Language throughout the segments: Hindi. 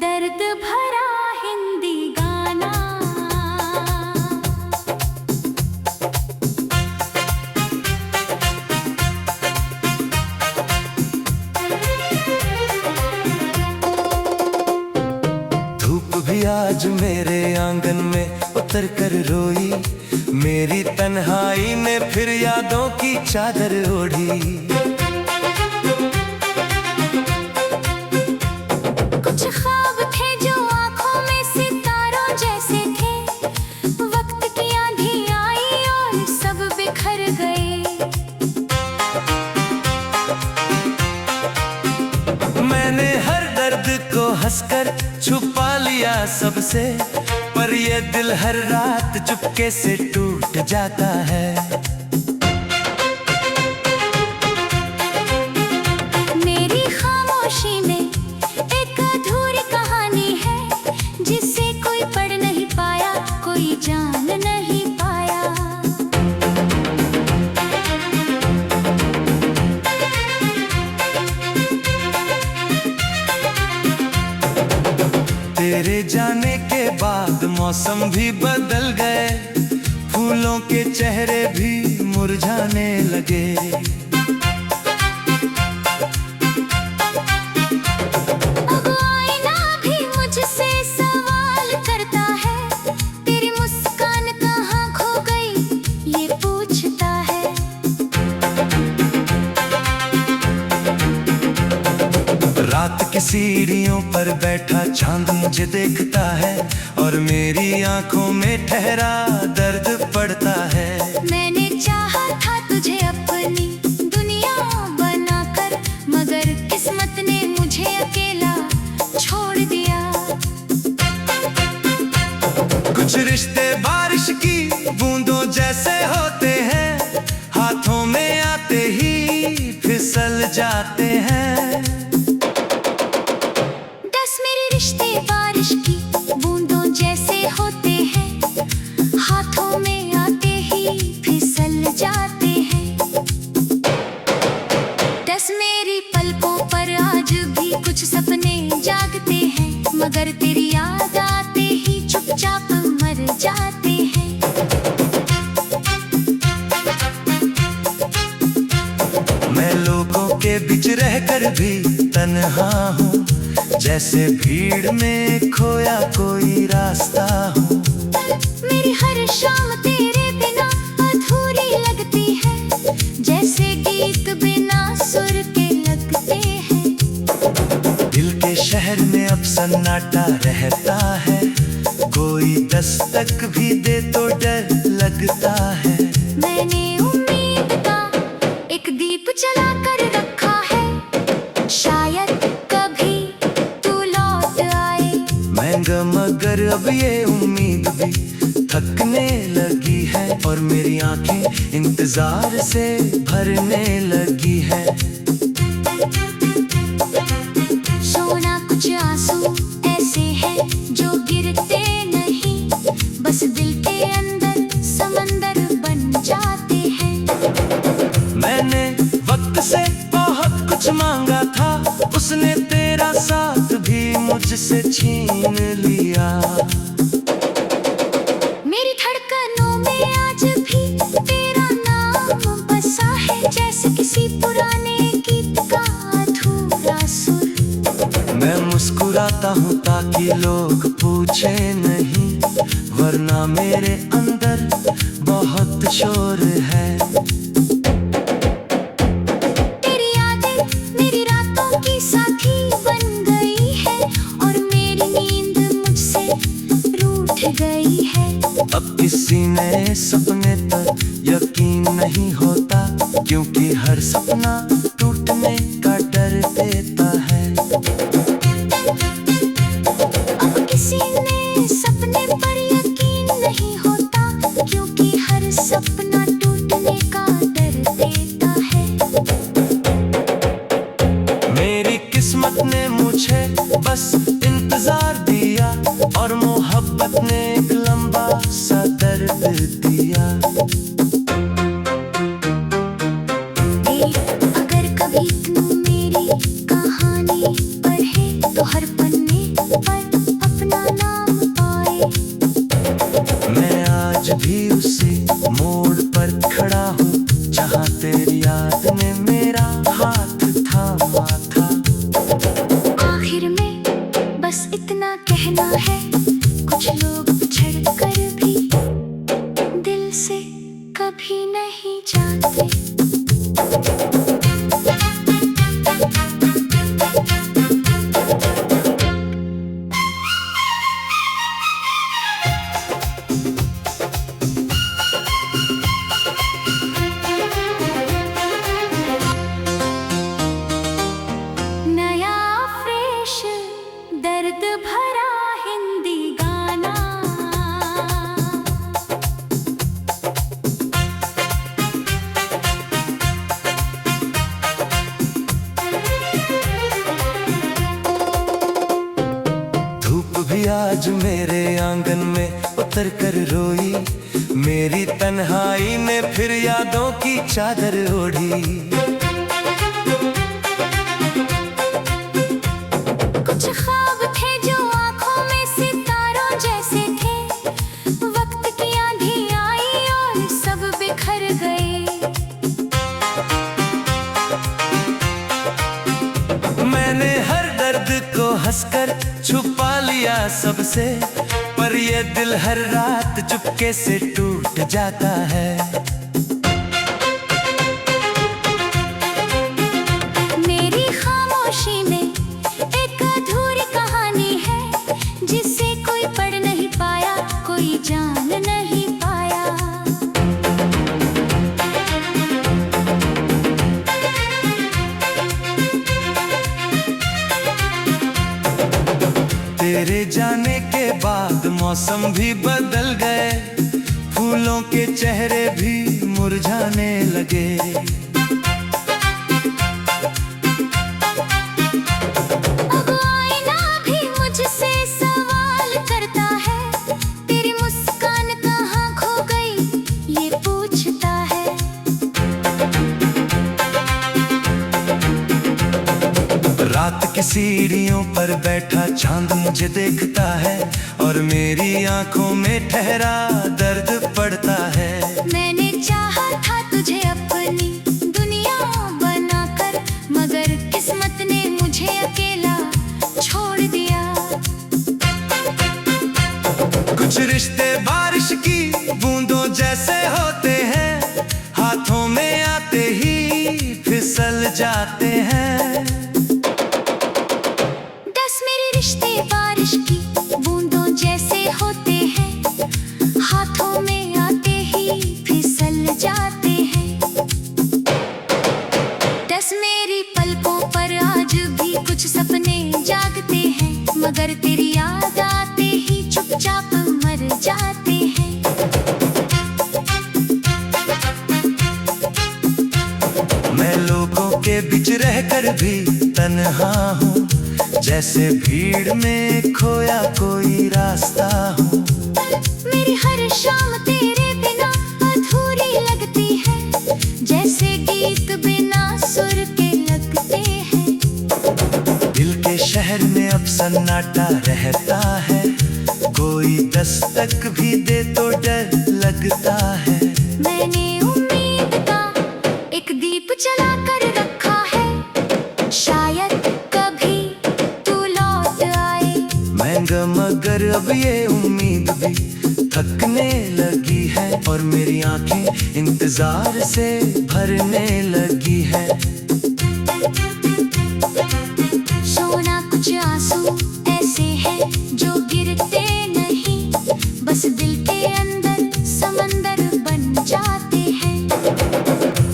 दर्द भरा हिंदी गाना। धूप भी आज मेरे आंगन में उतर कर रोई, मेरी तन्हाई ने फिर यादों की चादर ओढ़ी। कुछ ख्वाब थे जो आंखों में सितारों जैसे थे, वक्त की आंधी आई और सब बिखर गए। मैंने हर दर्द को हंसकर छुपा लिया सबसे, पर ये दिल हर रात चुपके से टूट जाता है। मेरी खामोशी में एक अधूरी कहानी है, जिसे कोई पढ़ नहीं पाया, कोई जान नहीं पाया। तेरे जाने के बाद मौसम भी बदल गए, फूलों के चेहरे भी मुरझाने लगे। अब आईना भी मुझसे सवाल करता है, तेरी मुस्कान कहाँ खो गई ये पूछता है। रात की सीढ़ियों पर बैठा चांद मुझे देखता है, और मेरी आंखों में ठहरा दर्द पड़ता है। मैंने चाहा था तुझे अपनी दुनिया बनाकर, मगर किस्मत ने मुझे अकेला छोड़ दिया। कुछ रिश्ते बारिश की बूंदों जैसे होते हैं, हाथों में आते ही फिसल जाते हैं। रिश्ते बारिश की बूंदों जैसे होते हैं, हाथों में आते ही फिसल जाते हैं। दस मेरी पलकों पर आज भी कुछ सपने जागते हैं, मगर तेरी याद आते ही चुपचाप मर जाते हैं। मैं लोगों के बीच रहकर भी तन्हा हूँ, जैसे भीड़ में खोया कोई रास्ता हूँ। मेरी हर शाम तेरे बिना अधूरी लगती है, जैसे गीत बिना सुर के लगते हैं। दिल के शहर में अब सन्नाटा रहता है, कोई दस्तक भी दे तो डर लगता है। मैंने उम्मीद का एक दीप जला कर रखा है, शायद कभी तू लौट आए। मगर अब ये उम्मीद भी थकने लगी है, और मेरी आंखें इंतजार से भरने लगी है। सोना कुछ आंसू ऐसे हैं जो गिरते नहीं, बस दिल के अंदर समंदर बन जाते हैं। मैंने वक्त से बहुत कुछ मांगा था, उसने तेरा साथ भी मुझसे छीन लिया। मेरी धड़कनों में आज भी तेरा नाम बसा है, जैसे किसी पुराने गीत का अधूरा सुर। मैं मुस्कुराता हूँ ताकि लोग पूछे नहीं, वरना मेरे अंदर बहुत शोर है। तेरी यादें मेरी रातों की साथी बन गई है, और मेरी नींद मुझसे रूठ गई है। अब किसी नए सपने पर यकीन नहीं होता, क्योंकि हर सपना टूटने का डर देता है। अब किसी नए सपने पर यकीन नहीं होता, क्योंकि हर सपना टूटने का डर देता है। मेरी किस्मत ने मुझे बस इंतजार दिया, और मोहब्बत ने एक लंबा सा दर्द दिया। अगर कभी तू मेरी कहानी पढ़े तो हर पन्ने पर भी उसी मोड़ पर खड़ा हूँ जहाँ तेरी याद ने मेरा हाथ थामा था। आखिर में बस इतना कहना है, कुछ लोग बिछड़ कर भी दिल से कभी नहीं जाते। नया फ्रेश दर्द भरा हिंदी गाना, धूप भी आज मेरे आंगन में उतर कर रोई, मेरी तन्हाई ने फिर यादों की चादर ओढ़ी। कुछ ख्वाब थे जो आंखों में सितारों जैसे थे, वक्त की आंधी आई और सब बिखर गए। मैंने हर दर्द को हंसकर छुपा लिया सबसे, पर ये दिल हर रात चुपके से टूट जाता है। मेरी खामोशी में एक अधूरी कहानी है, जिसे कोई पढ़ नहीं पाया, कोई जान नहीं पाया। तेरे जाने के बाद मौसम भी बदल गए, फूलों के चेहरे भी मुरझाने लगे। अब आईना भी मुझसे सवाल करता है, तेरी मुस्कान कहाँ खो गई ये पूछता है। रात की सीढ़ियों पर बैठा चांद मुझे देखता है, और मेरी आंखों में ठहरा दर्द पड़ता है। मैंने चाहा था तुझे अपनी दुनिया बनाकर, मगर किस्मत ने मुझे अकेला छोड़ दिया। कुछ रिश्ते बारिश की बूंदों जैसे होते हैं, हाथों में आते ही फिसल जाते हैं। रिश्ते बारिश की बूंदों जैसे होते हैं, हाथों में आते ही फिसल जाते हैं। 10 मेरी पलकों पर आज भी कुछ सपने जागते हैं, मगर तेरी याद आते ही चुपचाप मर जाते हैं। मैं लोगों के बीच रहकर भी तन्हा हूँ, जैसे भीड़ में खोया कोई रास्ता हूँ। मेरी हर शाम तेरे बिना अधूरी लगती है, जैसे गीत बिना सुर के लगते हैं। दिल के शहर में अब सन्नाटा रहता है, कोई दस्तक भी दे तो डर लगता है। मैंने उम्मीद का एक दीप जला कर रखा है, शायद कभी तू लौट आए। मगर अब ये उम्मीद भी थकने लगी है, और मेरी आंखें इंतजार से भरने लगी है। सोना कुछ आंसू ऐसे हैं जो गिरते नहीं, बस दिल के अंदर समंदर बन जाते हैं।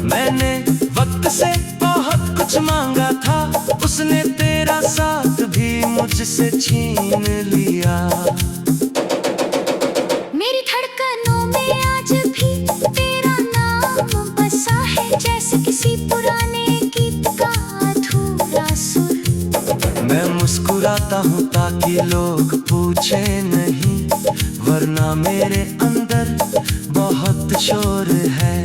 मैंने वक्त से बहुत कुछ मांगा था, उसने तेरा साथ भी मुझसे छीन लिया। मेरी धड़कनों में आज भी तेरा नाम बसा है, जैसे किसी पुराने गीत का अधूरा सुर। मैं मुस्कुराता हूँ ताकि लोग पूछे नहीं, वरना मेरे अंदर बहुत शोर है।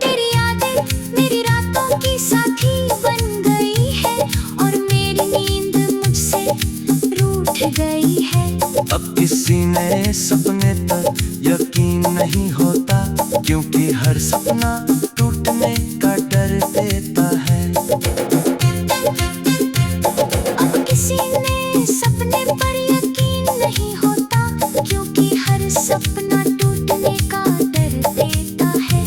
तेरी यादें मेरी रातों की साथी बन गई है, और मेरी नींद मुझसे रूठ गई है। अब किसी नए सपने पर यकीन नहीं होता, क्योंकि हर सपना टूटने का डर देता है। अब किसी नए सपने पर यकीन नहीं होता, क्योंकि हर सपना टूटने का डर देता है।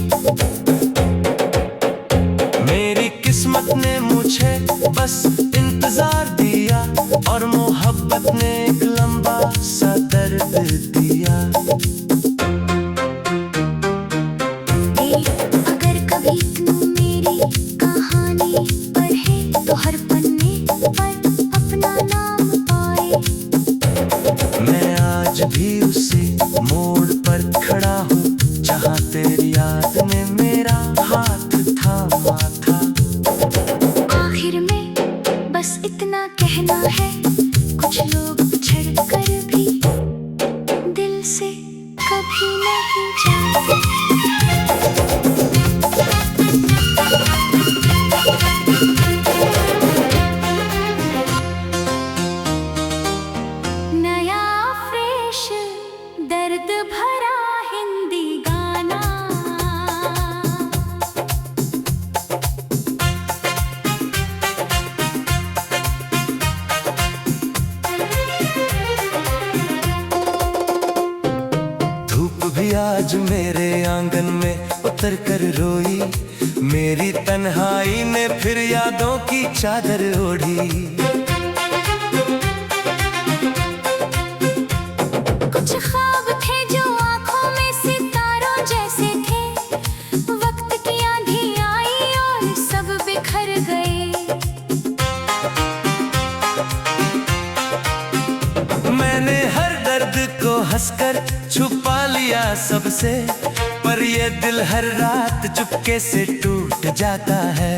मेरी किस्मत ने मुझे बस इंतजार दिया, और मोहब्बत ने एक लंबा सा दर्द दिया। अगर कभी तू मेरी कहानी पढ़े, तो हर पन्ने पर अपना नाम पाए। मैं आज भी उसी मोड़ पर खड़ा हूँ, जहाँ तेरी याद ने मेरा हाथ थामा था। आखिर में बस इतना कहना है, कुछ लोग बिछड़ कर भी दिल से कभी नहीं जाते। नया फ्रेश दर्द भरा हिंदी गाना, धूप भी आज मेरे आंगन में उतर कर रोई, मेरी तन्हाई ने फिर यादों की चादर ओढ़ी। कुछ ख्वाब थे जो आंखों में सितारों जैसे थे, वक्त की आंधी आई और सब बिखर गए। मैंने हर दर्द को हंसकर छुपा लिया सबसे, पर ये दिल हर रात चुपके से टूट जाता है।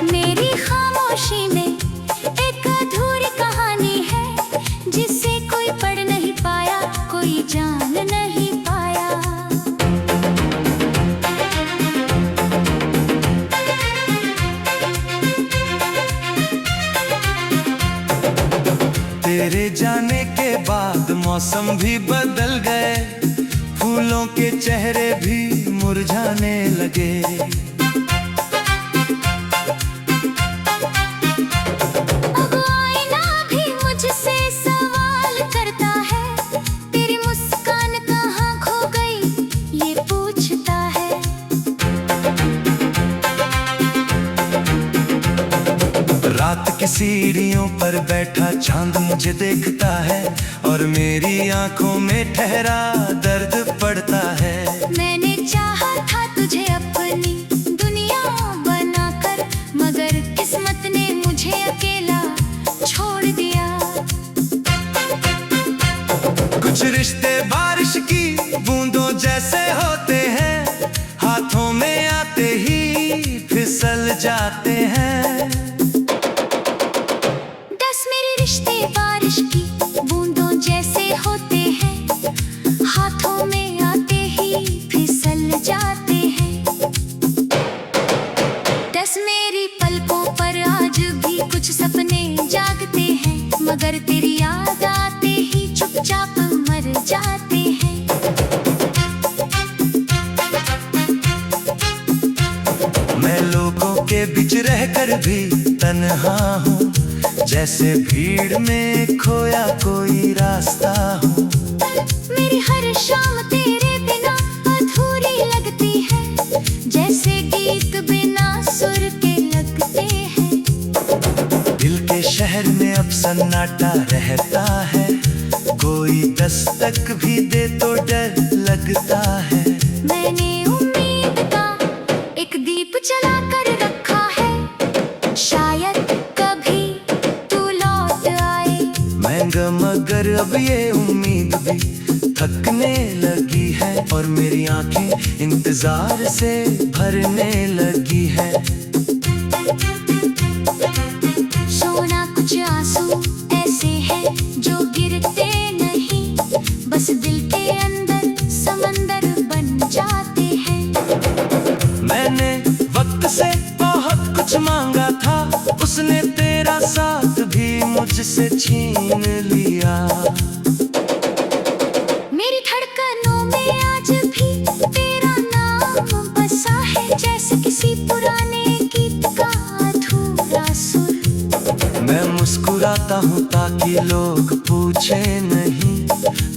मेरी खामोशी में एक अधूरी कहानी है, जिसे कोई पढ़ नहीं पाया, कोई जान नहीं पाया। तेरे जाने के बाद मौसम भी बदल गए, फूलों के चेहरे भी मुरझाने लगे। अब आईना भी मुझसे सवाल करता है, तेरी मुस्कान कहाँ खो गई, ये पूछता है। रात की सीढ़ियों पर बैठा चांद मुझे देखता है, और मेरी आंखों में ठहरा दर्द पड़ता है। मैंने चाहा था तुझे अपनी दुनिया बनाकर, मगर किस्मत ने मुझे अकेला छोड़ दिया। कुछ रिश्ते बारिश की बूंदों जैसे होते हैं, हाथों में आते ही फिसल जाते हैं। रिश्ते बारिश की बूंदों जैसे होते हैं, हाथों में आते ही फिसल जाते हैं। दस मेरी पलकों पर आज भी कुछ सपने जागते हैं, मगर तेरी याद आते ही चुपचाप मर जाते हैं। मैं लोगों के बीच रहकर भी तन्हा हूँ, जैसे भीड़ में खोया कोई रास्ता हूँ। मेरी हर शाम तेरे बिना अधूरी लगती है, जैसे गीत बिना सुर के लगते हैं। दिल के शहर में अब सन्नाटा रहता है, कोई दस्तक भी दे तो डर लगता है। मैंने उम्मीद का एक दीप जला कर रखा है, शायद कभी तू लौट आए। मगर अब ये उम्मीद भी थकने लगी है, और मेरी आंखें इंतजार से भरने लगी है। सोना कुछ आंसू ऐसे हैं जो गिरते नहीं, बस दिल के अंदर समंदर बन जाते हैं। मैंने वक्त से बहुत कुछ मांगा था, उसने तेरा साथ मुझसे छीन लिया। मेरी धड़कनों में आज भी तेरा नाम बसा है, जैसे किसी पुराने गीत का अधूरा सुर। मैं मुस्कुराता हूँ ताकि लोग पूछे नहीं,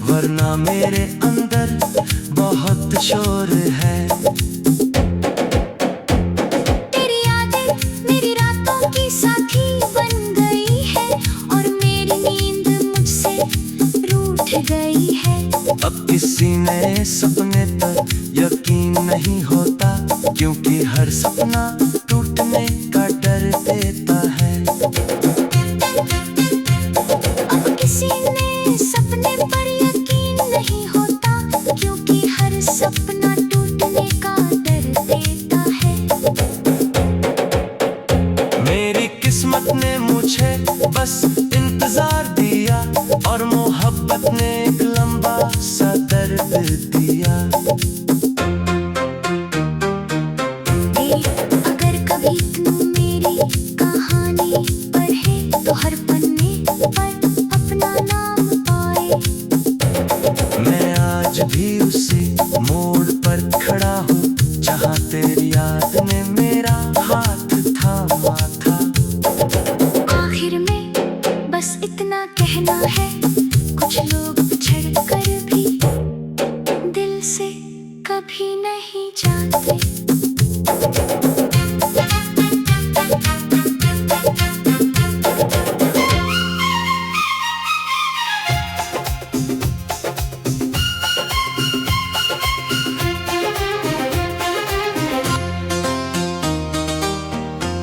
वरना मेरे अंदर बहुत शोर है। तेरी यादें मेरी रातों की साथी बन गई है, और मेरी नींद मुझसे रूठ गई है। अब किसी नए सपने पर यकीन नहीं होता, क्योंकि हर सपना टूटने का डर देता है। अब किसी नए सपने पर यकीन नहीं होता, क्योंकि हर सपना टूटने का डर देता है। मेरी किस्मत ने मुझे बस इंतजार दिया, और मोहब्बत ने एक लंबा सा दर्द दिया। अगर कभी तू मेरी कहानी पढ़े, तो हर पन्ने पर अपना नाम पाए। मैं आज भी उसी मोड़ पर खड़ा हूँ, जहाँ तेरी याद ने मेरा हाथ थामा था। आखिर में बस इतना कहना है, कुछ लोग बिछड़ कर भी दिल से कभी नहीं जाते।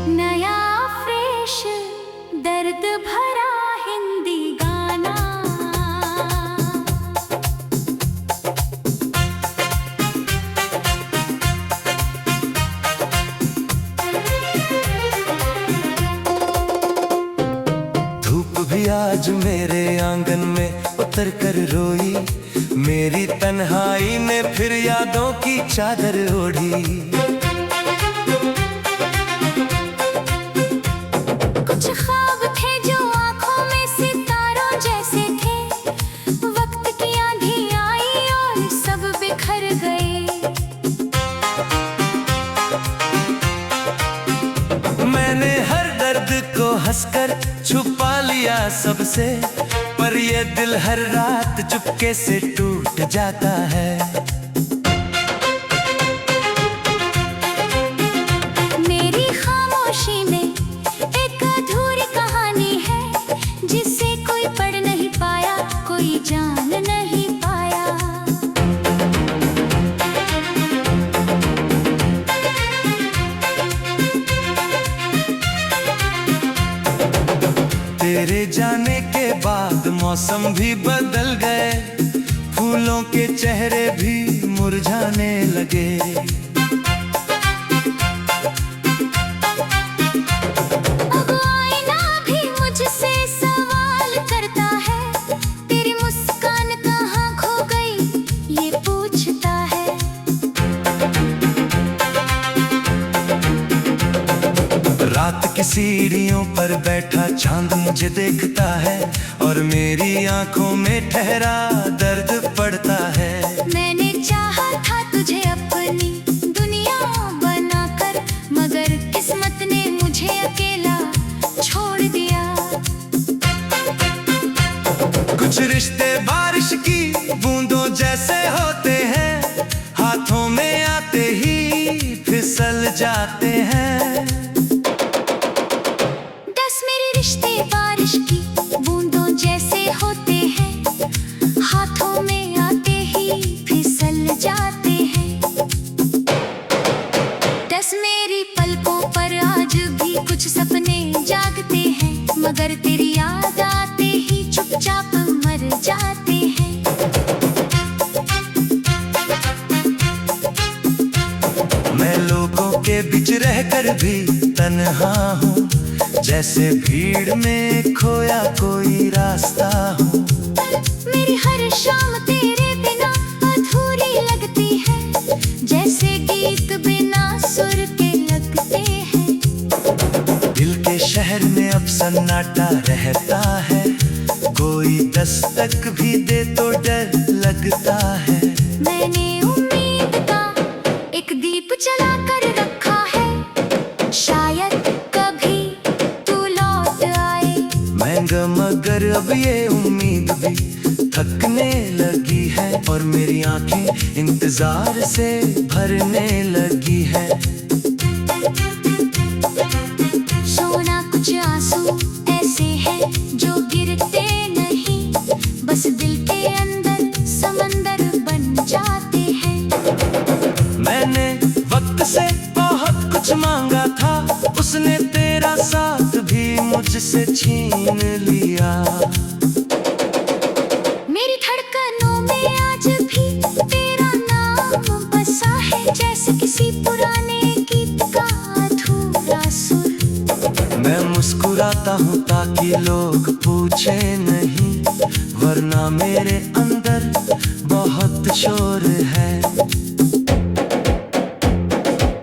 नया फ्रेश दर्द भरा हिंदी गाना, धूप भी आज मेरे आंगन में उतर कर रोई, मेरी तन्हाई ने फिर यादों की चादर ओढ़ी। कुछ ख्वाब थे जो आंखों में सितारों जैसे थे, वक्त की आंधी आई और सब बिखर गए। मैंने हर दर्द को हंसकर छुपा लिया सबसे, पर ये दिल हर रात चुपके से टूट जाता है। मेरी खामोशी में एक अधूरी कहानी है, जिसे कोई पढ़ नहीं पाया, कोई जान नहीं पाया। तेरे जाने के बाद मौसम भी बदल गए, फूलों के चेहरे भी मुरझाने लगे। अब आईना भी मुझसे सवाल करता है, तेरी मुस्कान कहाँ खो गई ये पूछता है। रात की सीढ़ियों पर बैठा चांद मुझे देखता है, और मेरी आंखों में ठहरा दर्द पड़ता है। मैंने चाहा था तुझे अपनी दुनिया बनाकर, मगर किस्मत ने मुझे अकेला छोड़ दिया। कुछ रिश्ते बारिश की बूंदों जैसे होते हैं, हाथों में आते ही फिसल जाते हैं। रिश्ते बारिश की बूंदों जैसे होते हैं, हाथों में आते ही फिसल जाते हैं। 10 मेरी पलकों पर आज भी कुछ सपने जागते हैं, मगर तेरी याद आते ही चुपचाप मर जाते हैं। मैं लोगों के बीच रहकर भी तन्हा हूँ, जैसे भीड़ में खोया कोई रास्ता हूँ। मेरी हर शाम तेरे बिना अधूरी लगती है, जैसे गीत बिना सुर के लगते हैं। दिल के मेरे शहर में अब सन्नाटा रहता है, कोई दस्तक भी दे तो डर लगता है। मैंने उम्मीद का एक दीप जला कर रखा है, शायद कभी तू लौट आए। महंगा मगर अब ये उम्मीद भी थकने लगी है, और मेरी आंखें इंतजार से भरने लगी है। सोना कुछ आंसू ऐसे हैं जो गिरते नहीं, बस दिल के अंदर समंदर बन जाते हैं। मैंने वक्त से बहुत कुछ मांगा था, उसने तेरा साथ भी मुझसे छीन लिया। मेरी धड़कनों में आज भी तेरा नाम बसा है, जैसे किसी पुराने गीत का अधूरा सुर। मैं मुस्कुराता हूँ ताकि लोग पूछे नहीं, वरना मेरे अंदर बहुत शोर है।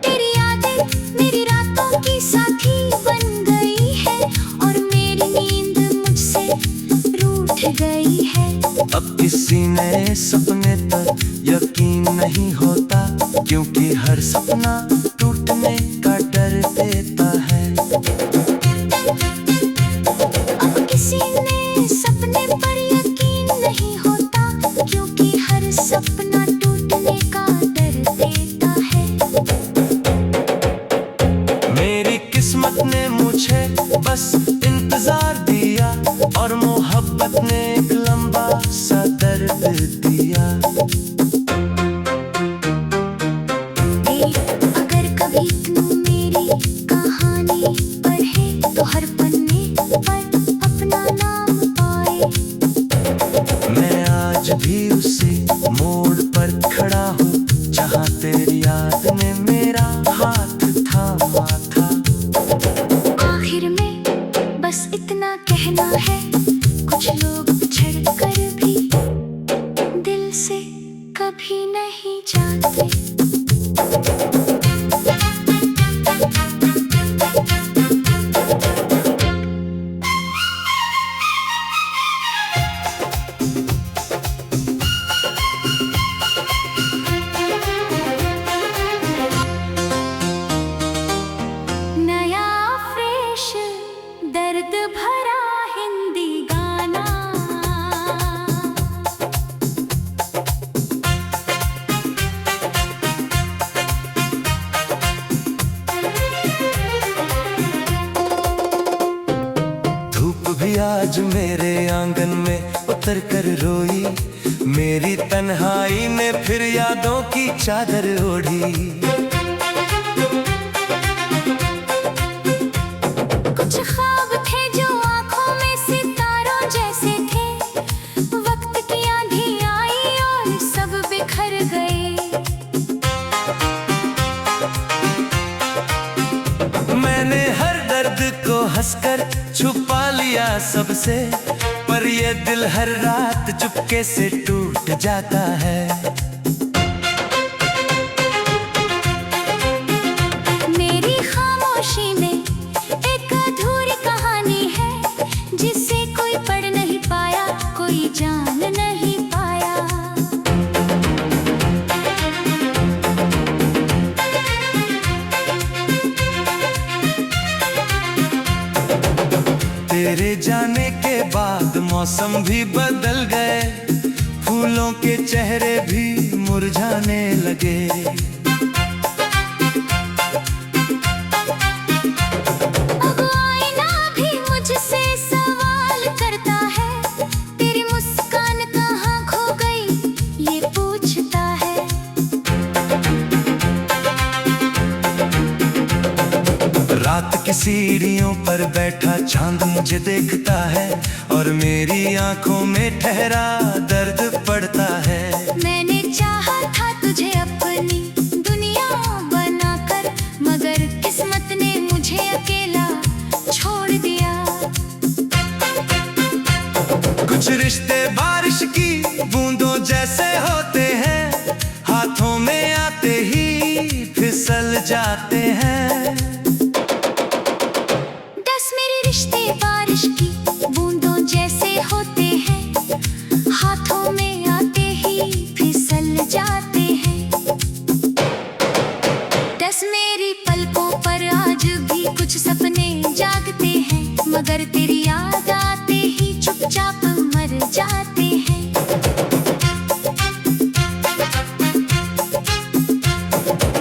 तेरी यादें मेरी रातों की साथी बन गई है, और मेरी नींद मुझसे रूठ गई है। अब किसी नए सपने पर यकीन नहीं होता, क्योंकि हर सपना टूटने का डर देता है। अब किसी नए सपने पर यकीन नहीं होता, क्योंकि हर सपना टूटने का डर देता है। मेरी किस्मत ने मुझे बस इंतजार दिया, और मोहब्बत ने एक लंबा सा दर्द दिया। अगर कभी तू मेरी कहानी पढ़े तो हर पन्ने पर अपना नाम पाए। मैं आज भी उसी मोड़ पर खड़ा हूँ, जहाँ तेरी याद ने मेरा हाथ थामा था। आखिर में बस इतना कहना है, कुछ लोग बिछड़ कर भी दिल से कभी नहीं जाते। नया फ्रेश दर्द भरा हिंदी गाना, धूप भी आज मेरे आंगन में उतर कर रोई, मेरी तन्हाई ने फिर यादों की चादर ओढ़ी। कुछ ख्वाब थे जो आंखों में सितारों जैसे थे, वक्त की आंधी आई और सब बिखर गए। मैंने हर दर्द को हंसकर छुपा लिया सबसे, पर ये दिल हर रात चुपके से टूट जाता है। मेरी खामोशी में एक अधूरी कहानी है, जिसे कोई पढ़ नहीं पाया, कोई जान नहीं पाया। तेरे जाने के बाद मौसम भी बदल गए, फूलों के चेहरे भी मुरझाने लगे। अब आईना भी मुझसे सवाल करता है, तेरी मुस्कान कहाँ खो गई ये पूछता है। रात की सीढ़ियों पर बैठा चांद मुझे देखता है, और मेरी आंखों में ठहरा दर्द पड़ता है। मैंने चाहा था तुझे अपनी दुनिया बनाकर, मगर किस्मत ने मुझे अकेला छोड़ दिया। कुछ रिश्ते बारिश की बूंदों जैसे होते हैं, हाथों में आते ही फिसल जाते हैं। मगर तेरी याद आते ही चुपचाप मर जाते हैं।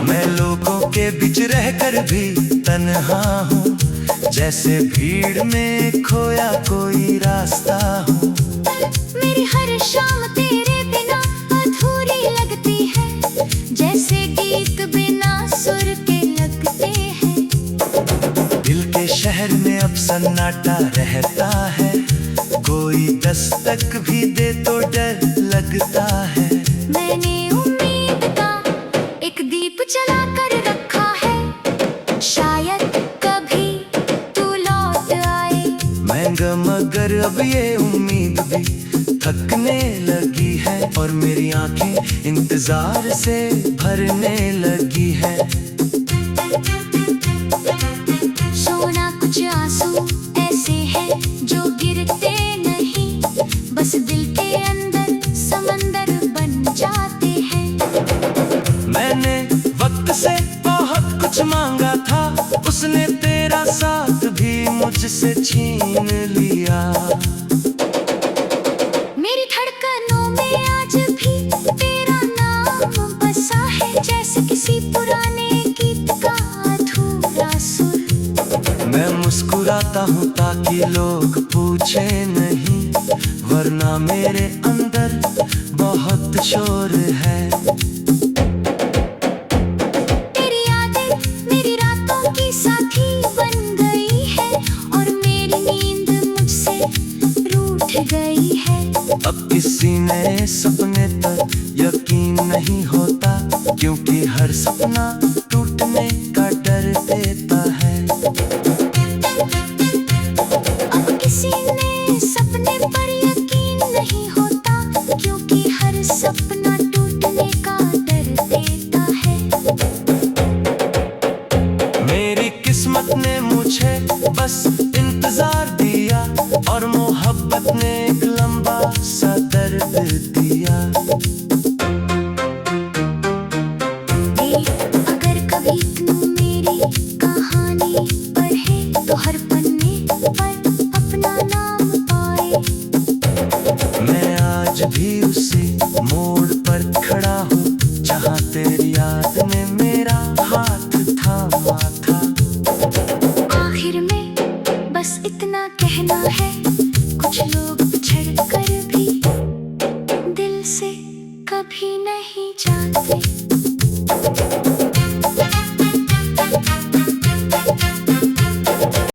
मैं लोगों के बीच रहकर भी तन्हा हूँ, जैसे भीड़ में खोया कोई रास्ता हूँ। मेरी हर शाम तेरे बिना अधूरी लगती है, जैसे गीत बिना सुर के लगते हैं। दिल के शहर में अब सन्नाटा रहता है, कोई दस्तक भी दे तो डर लगता है। मैंने उम्मीद का एक दीप जला कर रखा है, शायद कभी तू लौट आए। मगर अब ये उम्मीद भी थकने लगी है, और मेरी आंखें इंतजार से भरने लगी है। सोना कुछ आंसू ऐसे हैं जो गिरते नहीं, बस दिल के अंदर समंदर बन जाते हैं। मैंने वक्त से बहुत कुछ मांगा था, उसने तेरा साथ भी मुझसे छीन लिया। मेरी धड़कनों में आज भी तेरा नाम बसा है, जैसे किसी पुराने गीत का अधूरा सुर। मैं मुस्कुराता हूँ ताकि लोग पूछे नहीं, वरना मेरे अंदर बहुत शोर है। तेरी यादें मेरी रातों की साथी बन गई है, और मेरी नींद मुझसे रूठ गई है। अब किसी नए सपने पर यकीन नहीं होता, क्योंकि हर सपना टूटने का डर देता है। अब किसी नए सपने पर यकीन नहीं होता, क्योंकि हर सपना टूटने का डर देता है। मेरी किस्मत ने मुझे बस इंतजार दिया, और मोहब्बत ने एक लंबा सा दर्द दिया। अगर कभी तू मेरी कहानी पढ़े तो हर पन्ने पर अपना नाम पाए। मैं आज भी उसी मोड़ पर खड़ा हूँ, जहाँ तेरी याद ने मेरा हाथ थामा था। आखिर में बस इतना कहना है, कुछ लोग बिछड़ कर भी दिल से कभी नहीं जाते।